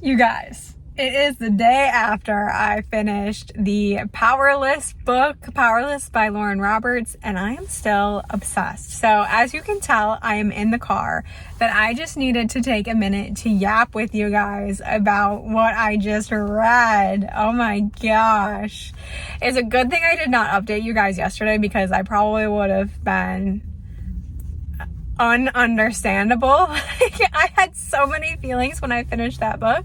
You guys, it is the day after I finished the Powerless book, Powerless by Lauren Roberts, and I am still obsessed. So as you can tell, I am in the car, but I just needed to take a minute to yap with you guys about what I just read. Oh my gosh. It's a good thing I did not update you guys yesterday because I probably would have been ununderstandable. I had so many feelings when I finished that book.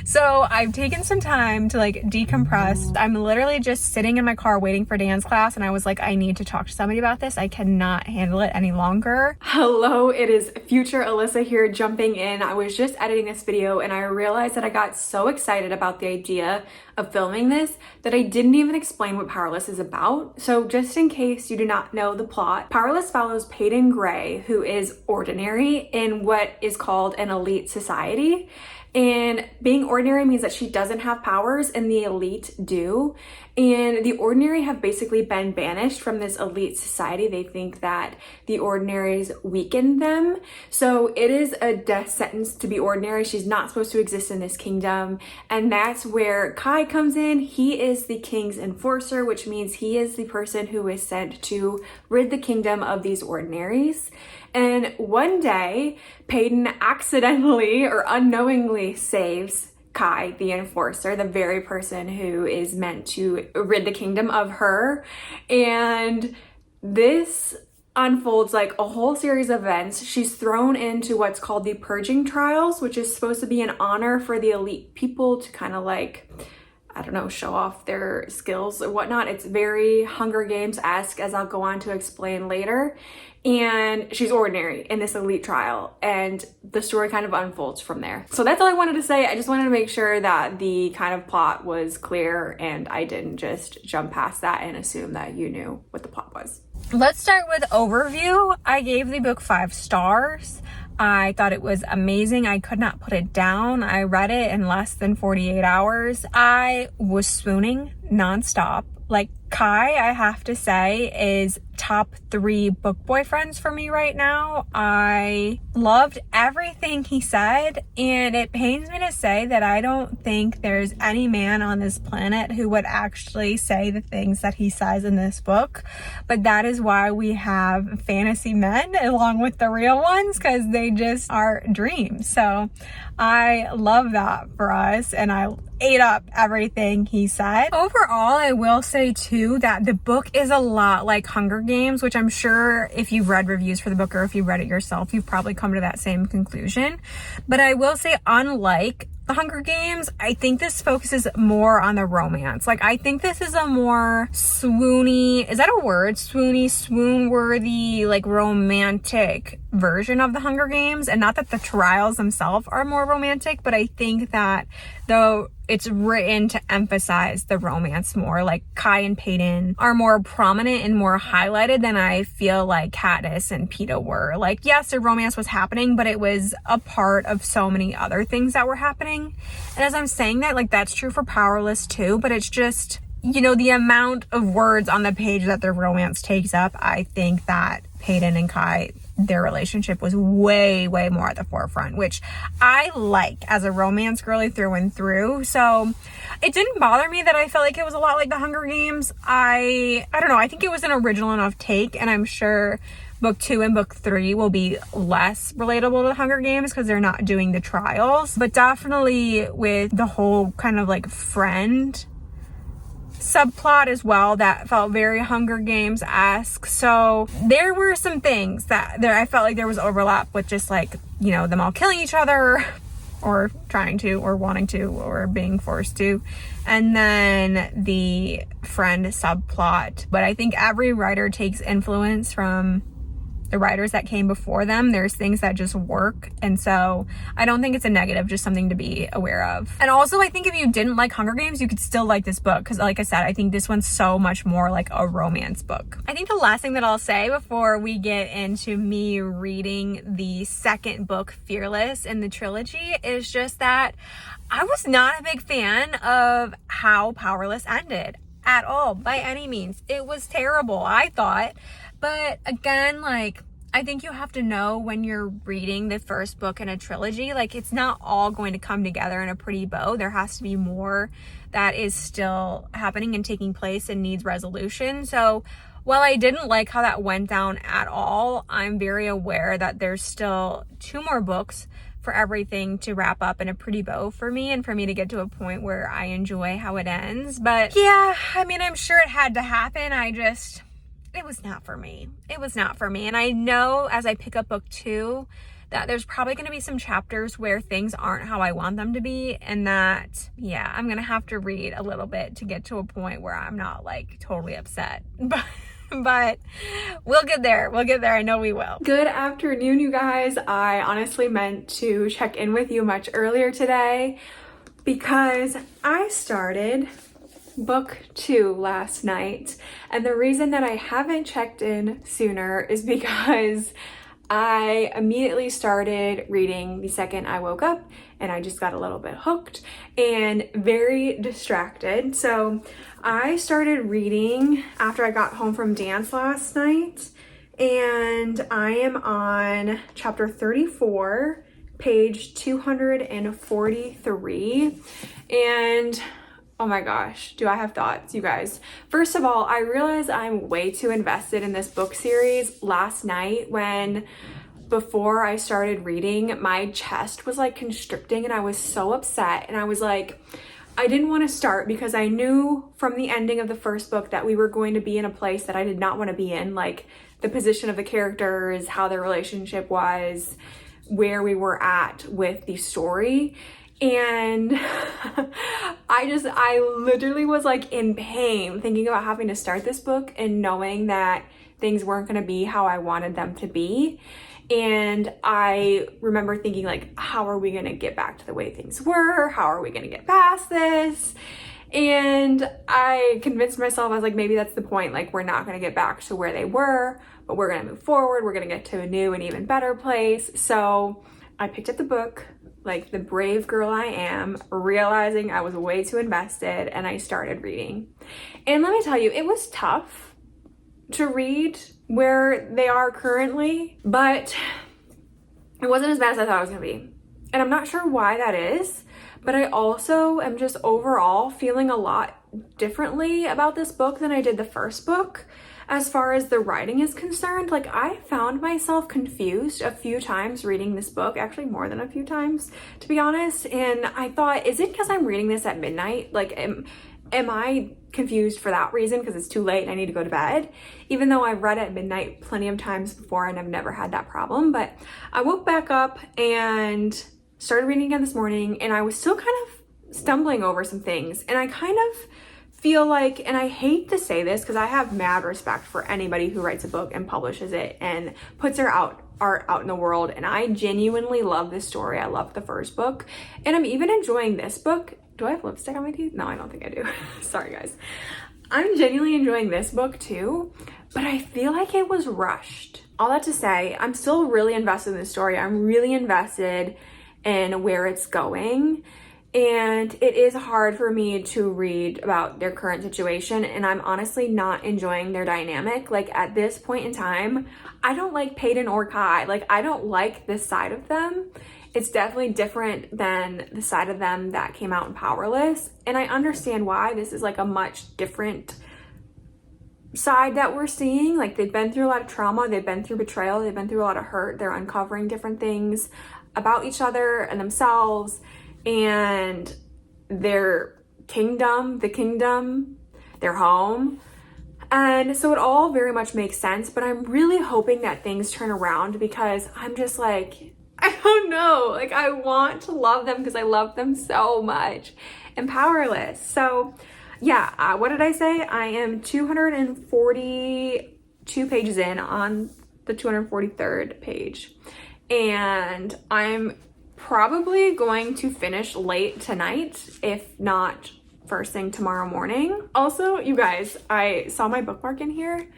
So I've taken some time to decompress. I'm literally just sitting in my car waiting for dance class, and I was like, I need to talk to somebody about this. I cannot handle it any longer. Hello, it is future Alyssa here jumping in. I was just editing this video and I realized that I got so excited about the idea of filming this that I didn't even explain what Powerless is about. So just in case you do not know the plot, Powerless follows Peyton Gray, who is ordinary in what is called an elite society. And being ordinary means that she doesn't have powers and the elite do. And the ordinary have basically been banished from this elite society. They think that the ordinaries weaken them. So it is a death sentence to be ordinary. She's not supposed to exist in this kingdom. And that's where Kai comes in. He is the king's enforcer, which means he is the person who is sent to rid the kingdom of these ordinaries. And one day, Peyton accidentally or unknowingly saves Kai, the enforcer, the very person who is meant to rid the kingdom of her. And this unfolds like a whole series of events. She's thrown into what's called the purging trials, which is supposed to be an honor for the elite people to kind of show off their skills or whatnot. It's very Hunger Games-esque, as I'll go on to explain later. And she's ordinary in this elite trial, and the story kind of unfolds from there. So that's all I wanted to say. I just wanted to make sure that the kind of plot was clear and I didn't just jump past that and assume that you knew what the plot was. Let's start with overview. I gave the book 5 stars. I thought it was amazing. I could not put it down. I read it in less than 48 hours. I was swooning nonstop. Kai, I have to say, is top 3 book boyfriends for me right now. I loved everything he said, and it pains me to say that I don't think there's any man on this planet who would actually say the things that he says in this book. But that is why we have fantasy men along with the real ones, because they just are dreams. So I love that for us, and I ate up everything he said. Overall, I will say too that the book is a lot like Hunger Games, which I'm sure if you've read reviews for the book or if you've read it yourself, you've probably come to that same conclusion. But I will say, unlike the Hunger Games, I think this focuses more on the romance. I think this is a more swoony, is that a word? Swoon-worthy, romantic version of the Hunger Games. And not that the trials themselves are more romantic, but I think that though it's written to emphasize the romance more. Kai and Peyton are more prominent and more highlighted than I feel like Katniss and Peeta were. Yes, their romance was happening, but it was a part of so many other things that were happening. And as I'm saying that, that's true for Powerless too, but it's just, the amount of words on the page that their romance takes up. I think that Peyton and Kai, their relationship was way more at the forefront, which I like as a romance girly through and through. So it didn't bother me that I felt like it was a lot like the Hunger Games. I don't know, I think it was an original enough take, and I'm sure book 2 and book 3 will be less relatable to the Hunger Games because they're not doing the trials, but definitely with the whole kind of friend subplot as well that felt very Hunger Games-esque. So there were some things that I felt like there was overlap with just them all killing each other or trying to or wanting to or being forced to, and then the friend subplot. But I think every writer takes influence from the writers that came before them. There's things that just work, and so I don't think it's a negative, just something to be aware of. And also, I think if you didn't like Hunger Games, you could still like this book, because like I said, I think this one's so much more like a romance book. I think the last thing that I'll say before we get into me reading the second book, Fearless, in the trilogy, is just that I was not a big fan of how Powerless ended at all, by any means. It was terrible, I thought. But again, I think you have to know when you're reading the first book in a trilogy, like it's not all going to come together in a pretty bow. There has to be more that is still happening and taking place and needs resolution. So while I didn't like how that went down at all, I'm very aware that there's still 2 more books for everything to wrap up in a pretty bow for me and for me to get to a point where I enjoy how it ends. But yeah, I mean, I'm sure it had to happen. It was not for me. It was not for me. And I know as I pick up book 2 that there's probably going to be some chapters where things aren't how I want them to be. And that, yeah, I'm going to have to read a little bit to get to a point where I'm not like totally upset. But we'll get there. We'll get there. I know we will. Good afternoon, you guys. I honestly meant to check in with you much earlier today because I started book 2 last night. And the reason that I haven't checked in sooner is because I immediately started reading the second I woke up, and I just got a little bit hooked and very distracted. So I started reading after I got home from dance last night, and I am on chapter 34, page 243. And oh my gosh, do I have thoughts, you guys. First of all, I realized I'm way too invested in this book series last night when before I started reading, my chest was like constricting and I was so upset. And I was like, I didn't want to start because I knew from the ending of the first book that we were going to be in a place that I did not want to be in, like the position of the characters, how their relationship was, where we were at with the story. And I literally was like in pain thinking about having to start this book and knowing that things weren't going to be how I wanted them to be. And I remember thinking like, how are we going to get back to the way things were? How are we going to get past this? And I convinced myself, I was like, maybe that's the point. Like, we're not going to get back to where they were, but we're going to move forward. We're going to get to a new and even better place. So I picked up the book, like the brave girl I am, realizing I was way too invested, and I started reading. And let me tell you, it was tough to read where they are currently, but it wasn't as bad as I thought it was gonna be. And I'm not sure why that is, but I also am just overall feeling a lot differently about this book than I did the first book. As far as the writing is concerned, like I found myself confused a few times reading this book, actually more than a few times, to be honest. And I thought, is it because I'm reading this at midnight? Like, am I confused for that reason because it's too late and I need to go to bed? Even though I've read at midnight plenty of times before and I've never had that problem. But I woke back up and started reading again this morning, and I was still kind of stumbling over some things. And I kind of feel like, and I hate to say this because I have mad respect for anybody who writes a book and publishes it and puts their art out in the world, and I genuinely love this story. I love the first book, and I'm even enjoying this book. Do I have lipstick on my teeth? No, I don't think I do. Sorry guys. I'm genuinely enjoying this book too, but I feel like it was rushed. All that to say, I'm still really invested in the story. I'm really invested in where it's going. And it is hard for me to read about their current situation, and I'm honestly not enjoying their dynamic. Like at this point in time, I don't like Peyton or Kai. Like I don't like this side of them. It's definitely different than the side of them that came out in Powerless. And I understand why. This is like a much different side that we're seeing. Like they've been through a lot of trauma, they've been through betrayal, they've been through a lot of hurt. They're uncovering different things about each other and themselves and their kingdom, their home. And so it all very much makes sense, but I'm really hoping that things turn around because I'm just like, I don't know, like I want to love them because I love them so much and Powerless. So yeah, what did I say? I am 242 pages in on the 243rd page, and I'm probably going to finish late tonight, if not first thing tomorrow morning. Also, you guys, I saw my bookmark in here.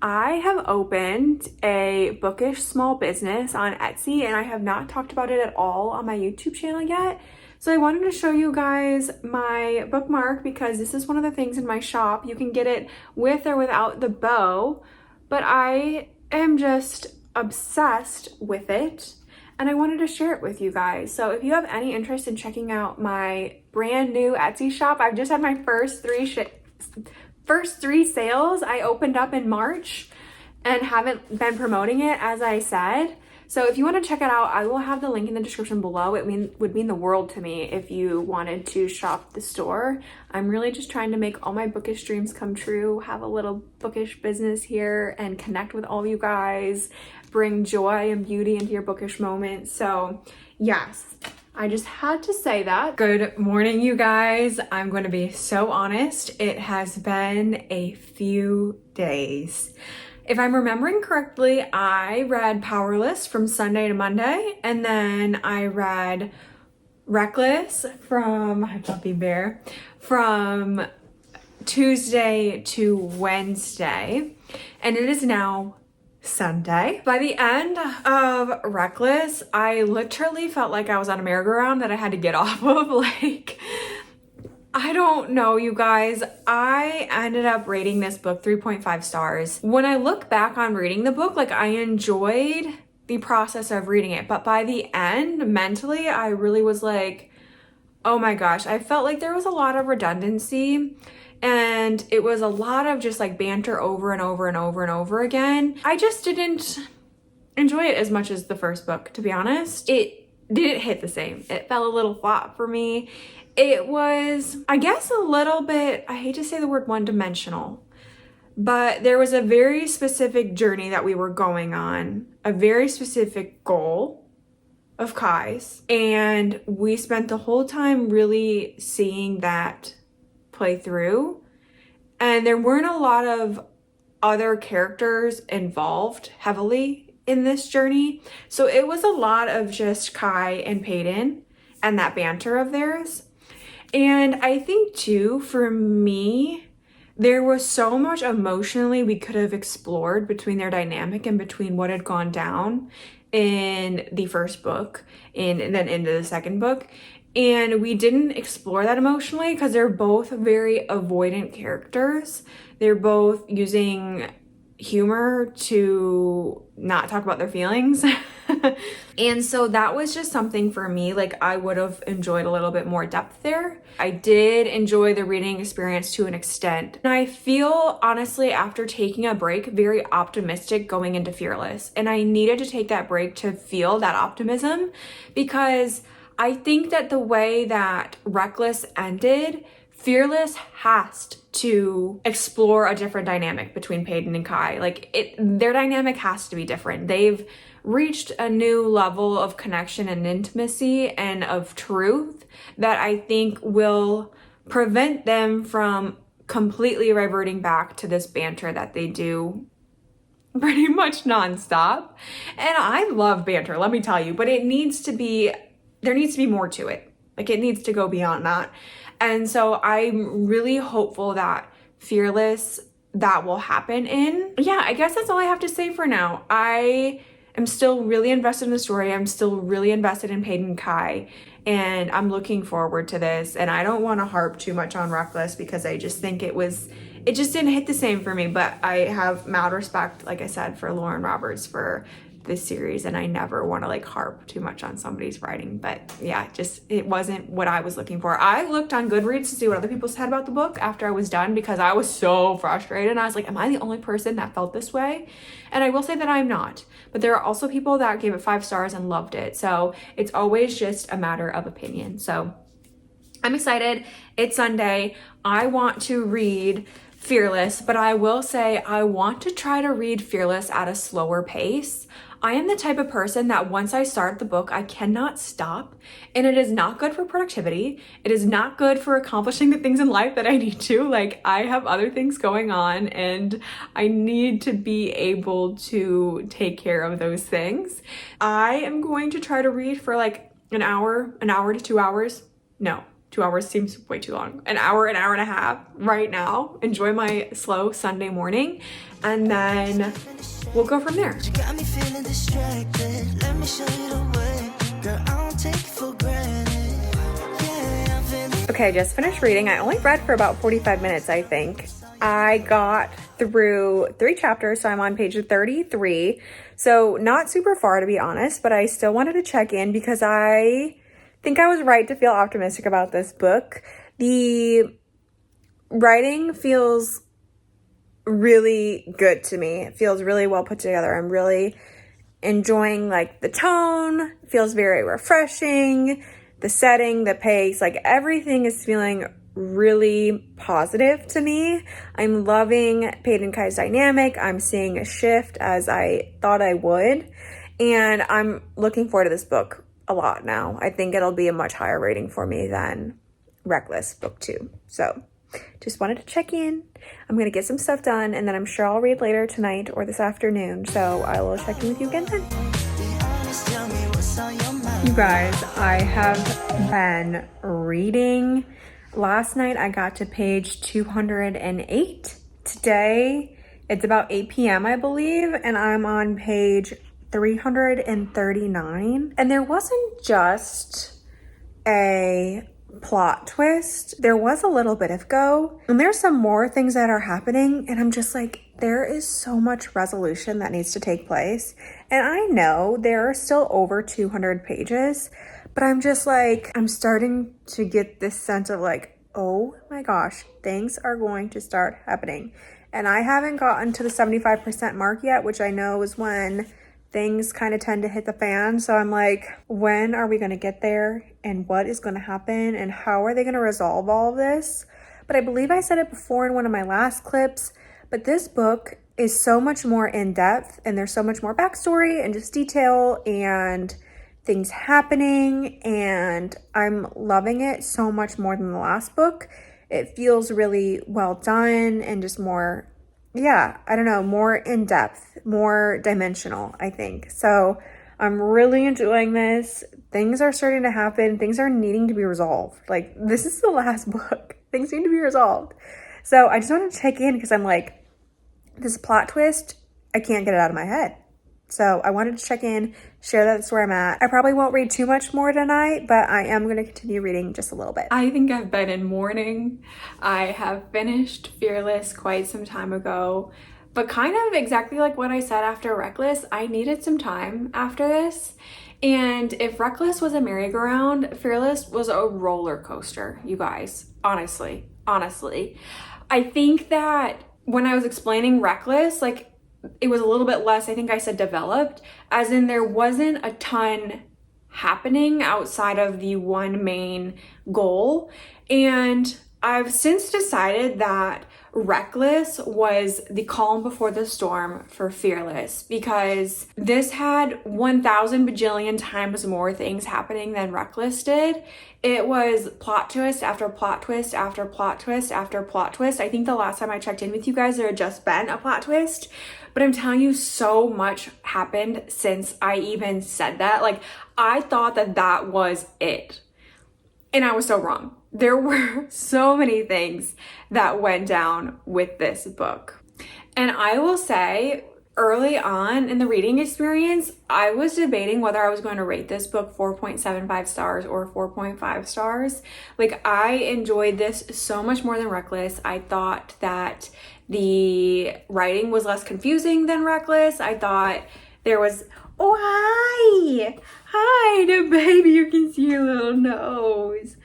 I have opened a bookish small business on Etsy, and I have not talked about it at all on my YouTube channel yet. So I wanted to show you guys my bookmark because this is one of the things in my shop. You can get it with or without the bow, but I am just obsessed with it and I wanted to share it with you guys. So if you have any interest in checking out my brand new Etsy shop, I've just had my first three sales. I opened up in March and haven't been promoting it, as I said. So if you want to check it out, I will have the link in the description below. It would mean the world to me if you wanted to shop the store. I'm really just trying to make all my bookish dreams come true, have a little bookish business here, and connect with all you guys, bring joy and beauty into your bookish moments. So yes, I just had to say that. Good morning, you guys. I'm going to be so honest. It has been a few days. If I'm remembering correctly, I read Powerless from Sunday to Monday, and then I read Reckless from Puppy Bear from Tuesday to Wednesday, and it is now Sunday. By the end of Reckless, I literally felt like I was on a merry-go-round that I had to get off of. Like, I don't know, you guys. I ended up rating this book 3.5 stars. When I look back on reading the book, like, I enjoyed the process of reading it, but by the end, mentally, I really was like, oh my gosh, I felt like there was a lot of redundancy and it was a lot of just like banter over and over and over and over again. I just didn't enjoy it as much as the first book, to be honest. It didn't hit the same. It fell a little flat for me. It was, I guess, a little bit, I hate to say the word one-dimensional, but there was a very specific journey that we were going on, a very specific goal of Kai's, and we spent the whole time really seeing that play through, and there weren't a lot of other characters involved heavily in this journey, so it was a lot of just Kai and Peyton and that banter of theirs. And I think too, for me, there was so much emotionally we could have explored between their dynamic and between what had gone down in the first book and then into the second book. And we didn't explore that emotionally because they're both very avoidant characters. They're both using humor to not talk about their feelings. And so that was just something for me, like, I would have enjoyed a little bit more depth there. I did enjoy the reading experience to an extent. And I feel, honestly, after taking a break, very optimistic going into Fearless. And I needed to take that break to feel that optimism, because I think that the way that Reckless ended, Fearless has to explore a different dynamic between Peyton and Kai. Like, their dynamic has to be different. They've reached a new level of connection and intimacy and of truth that I think will prevent them from completely reverting back to this banter that they do pretty much nonstop. And I love banter, let me tell you, but there needs to be more to it. Like, it needs to go beyond that. And so I'm really hopeful that Fearless, that will happen in. Yeah, I guess that's all I have to say for now. I am still really invested in the story. I'm still really invested in Peyton and Kai, and I'm looking forward to this. And I don't want to harp too much on Reckless because I just think it just didn't hit the same for me. But I have mad respect, like I said, for Lauren Roberts for this series, and I never want to like harp too much on somebody's writing, but yeah, it wasn't what I was looking for. I looked on Goodreads to see what other people said about the book after I was done, because I was so frustrated and I was like, am I the only person that felt this way? And I will say that I'm not, but there are also people that gave it 5 stars and loved it, so it's always just a matter of opinion. So I'm excited. It's Sunday. I want to read Fearless, but I will say I want to try to read Fearless at a slower pace. I am the type of person that once I start the book, I cannot stop, and it is not good for productivity. It is not good for accomplishing the things in life that I need to. Like, I have other things going on and I need to be able to take care of those things. I am going to try to read for like an hour to 2 hours. No, 2 hours seems way too long. An hour and a half right now. Enjoy my slow Sunday morning, and then we'll go from there. You got me feeling distracted. Let me show you the way. Girl, I don't take it for granted. Yeah, okay, I just finished reading. I only read for about 45 minutes, I think. I got through 3 chapters, so I'm on page 33. So not super far, to be honest, but I still wanted to check in because I think I was right to feel optimistic about this book. The writing feels really good to me. It feels really well put together. I'm really enjoying like the tone. It feels very refreshing. The setting, the pace, like everything is feeling really positive to me. I'm loving Peyton Kai's dynamic. I'm seeing a shift as I thought I would. And I'm looking forward to this book a lot now. I think it'll be a much higher rating for me than Reckless book 2. So just wanted to check in. I'm going to get some stuff done and then I'm sure I'll read later tonight or this afternoon. So I will check in with you again then. You guys, I have been reading. Last night I got to page 208. Today it's about 8 p.m. I believe, and I'm on page 339. And there wasn't just a plot twist. There was a little bit of go, and there's some more things that are happening, and I'm just like, there is so much resolution that needs to take place. And I know there are still over 200 pages, but I'm just like, I'm starting to get this sense of like, oh my gosh, things are going to start happening. And I haven't gotten to the 75% mark yet, which I know is when things kind of tend to hit the fan. So I'm like, when are we going to get there? And what is going to happen? And how are they going to resolve all of this? But I believe I said it before in one of my last clips, but this book is so much more in depth and there's so much more backstory and just detail and things happening, and I'm loving it so much more than the last book. It feels really well done and just more, I don't know, more in depth, more dimensional, I think. So I'm really enjoying this. Things are starting to happen. Things are needing to be resolved. Like, this is the last book. Things need to be resolved. So I just want to check in because I'm like, this plot twist, I can't get it out of my head. So I wanted to check in, share that's where I'm at. I probably won't read too much more tonight, but I am going to continue reading just a little bit. I think I've been in mourning. I have finished Fearless quite some time ago, but kind of exactly like what I said after Reckless, I needed some time after this. And if Reckless was a merry-go-round, Fearless was a roller coaster, you guys. Honestly. I think that when I was explaining Reckless, like, it was a little bit less, I think I said developed, as in there wasn't a ton happening outside of the one main goal. And I've since decided that Reckless was the calm before the storm for Fearless, because this had 1,000 bajillion times more things happening than Reckless did. It was plot twist after plot twist after plot twist after plot twist. I think the last time I checked in with you guys, there had just been a plot twist. But I'm telling you, so much happened since I even said that. Like, I thought that that was it. And I was so wrong. There were so many things that went down with this book. And I will say, early on in the reading experience, I was debating whether I was going to rate this book 4.75 stars or 4.5 stars. Like, I enjoyed this so much more than Reckless. I thought that the writing was less confusing than Reckless. I thought there was, oh, hi, the baby, you can see your little nose.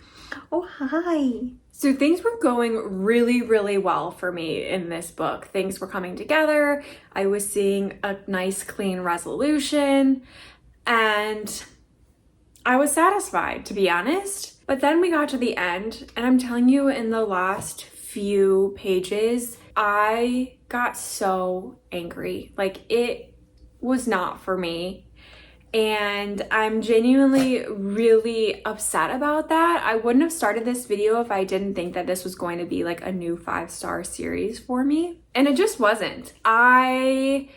Oh, hi. So things were going really, really well for me in this book. Things were coming together. I was seeing a nice, clean resolution, and I was satisfied, to be honest. But then we got to the end, and I'm telling you, in the last few pages, I got so angry. Like, it was not for me. And I'm genuinely really upset about that. I wouldn't have started this video if I didn't think that this was going to be like a new 5-star series for me. And it just wasn't. I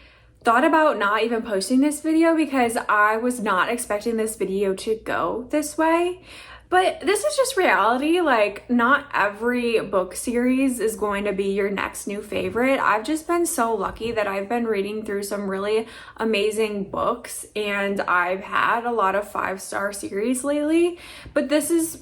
thought about not even posting this video because I was not expecting this video to go this way. But this is just reality. Like, not every book series is going to be your next new favorite. I've just been so lucky that I've been reading through some really amazing books, and I've had a lot of 5-star series lately. But this is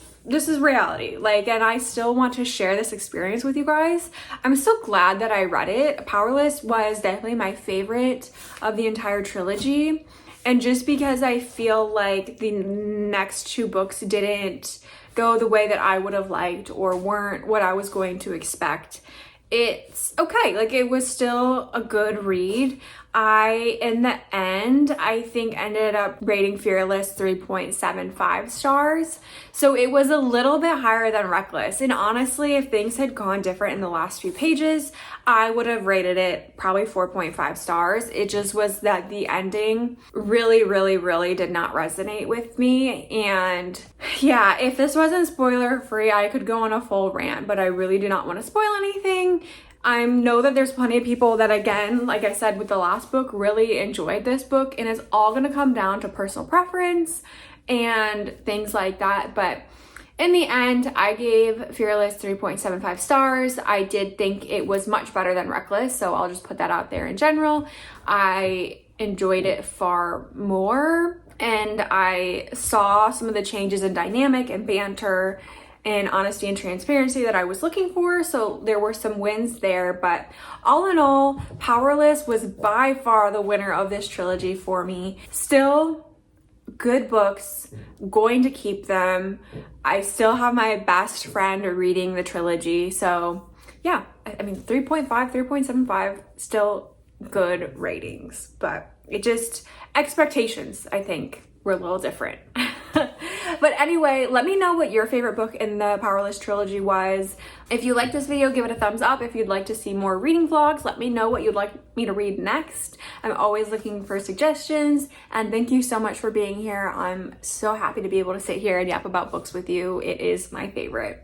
reality. Like, and I still want to share this experience with you guys. I'm so glad that I read it. Powerless was definitely my favorite of the entire trilogy. And just because I feel like the next 2 books didn't go the way that I would have liked or weren't what I was going to expect, it's okay. Like, it was still a good read. In the end, I think ended up rating Fearless 3.75 stars. So it was a little bit higher than Reckless. And honestly, if things had gone different in the last few pages, I would have rated it probably 4.5 stars. It just was that the ending really did not resonate with me. And yeah, if this wasn't spoiler free, I could go on a full rant, but I really do not want to spoil anything. I know that there's plenty of people that, again, like I said with the last book, really enjoyed this book, and it's all going to come down to personal preference and things like that. But in the end, I gave Fearless 3.75 stars. I did think it was much better than Reckless, so I'll just put that out there in general. I enjoyed it far more, and I saw some of the changes in dynamic and banter and honesty and transparency that I was looking for. So there were some wins there, but all in all, Powerless was by far the winner of this trilogy for me. Still good books, going to keep them. I still have my best friend reading the trilogy. So yeah, I mean, 3.5, 3.75, still good ratings, but it just, expectations, I think, were a little different. But anyway, let me know what your favorite book in the Powerless trilogy was. If you like this video, give it a thumbs up. If you'd like to see more reading vlogs, let me know what you'd like me to read next. I'm always looking for suggestions, and thank you so much for being here. I'm so happy to be able to sit here and yap about books with you. It is my favorite.